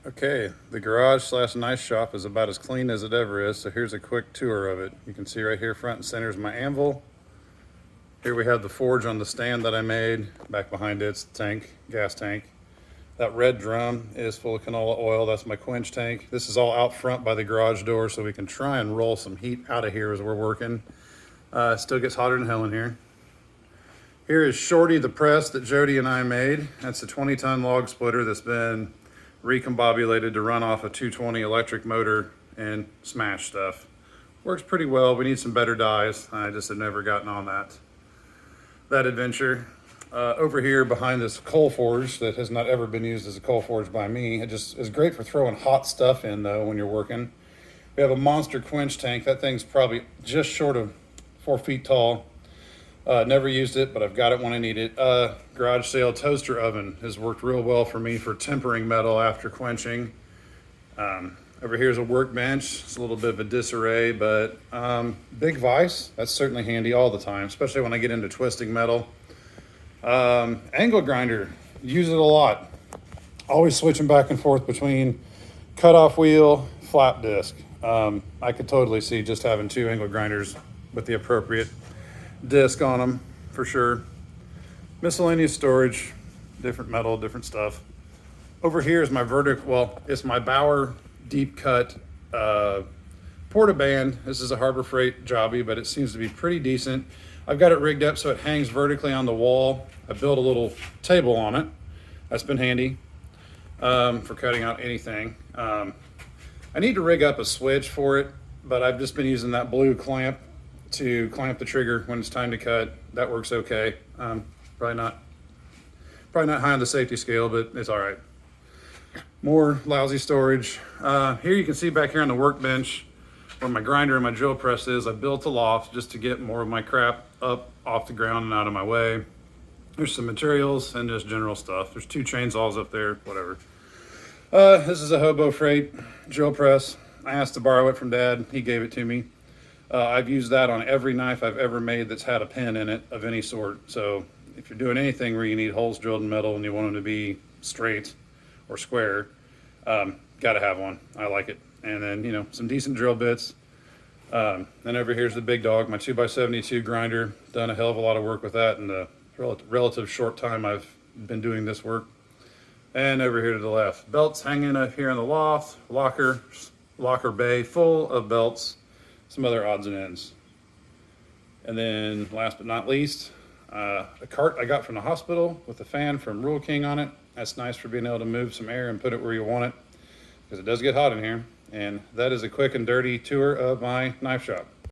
Okay, the garage slash knife shop is about as clean as it ever is, so here's a quick tour of it. You can see right here front and center is my anvil. Here we have the forge on the stand that I made. Back behind it's the tank, gas tank. That red drum is full of canola oil. That's my quench tank. This is all out front by the garage door, so we can try and roll some heat out of here as we're working. It still gets hotter than hell in here. Here is Shorty the press that Jody and I made. That's a 20-ton log splitter that's been recombobulated to run off a 220 electric motor and smash stuff. Works pretty well. We need some better dies. I just have never gotten on that adventure. Over here behind this coal forge that has not ever been used as a coal forge by me. It just is great for throwing hot stuff in though when you're working. We have a monster quench tank. That thing's probably just short of 4 feet tall. Never used it, but I've got it when I need it. Garage sale toaster oven has worked real well for me for tempering metal after quenching. Over here's a workbench. It's a little bit of a disarray, but big vise, that's certainly handy all the time, especially when I get into twisting metal. Angle grinder, use it a lot. Always switching back and forth between cutoff wheel, flap disc. I could totally see just having 2 angle grinders with the appropriate disc on them for sure. Miscellaneous storage, different metal, different stuff. Over here is my it's my Bauer deep cut Portaband. This is a Harbor Freight jobby, but it seems to be pretty decent. I've got it rigged up so it hangs vertically on the wall. I built a little table on it. That's been handy for cutting out anything. I need to rig up a switch for it, but I've just been using that blue clamp to clamp the trigger when it's time to cut. That works okay. Probably not high on the safety scale, but it's all right. More lousy storage. Here you can see back here on the workbench where my grinder and my drill press is. I built a loft just to get more of my crap up off the ground and out of my way. There's some materials and just general stuff. There's 2 chainsaws up there, whatever. This is a Hobo Freight drill press. I asked to borrow it from Dad. He gave it to me. I've used that on every knife I've ever made that's had a pin in it of any sort. So if you're doing anything where you need holes drilled in metal and you want them to be straight or square, gotta have one. I like it. And then, some decent drill bits. Then over here's the big dog, my 2x72 grinder. Done a hell of a lot of work with that in the relative short time I've been doing this work. And over here to the left, belts hanging up here in the loft, locker bay full of belts, some other odds and ends. And then last but not least, a cart I got from the hospital with a fan from Rural King on it. That's nice for being able to move some air and put it where you want it, because it does get hot in here. And that is a quick and dirty tour of my knife shop.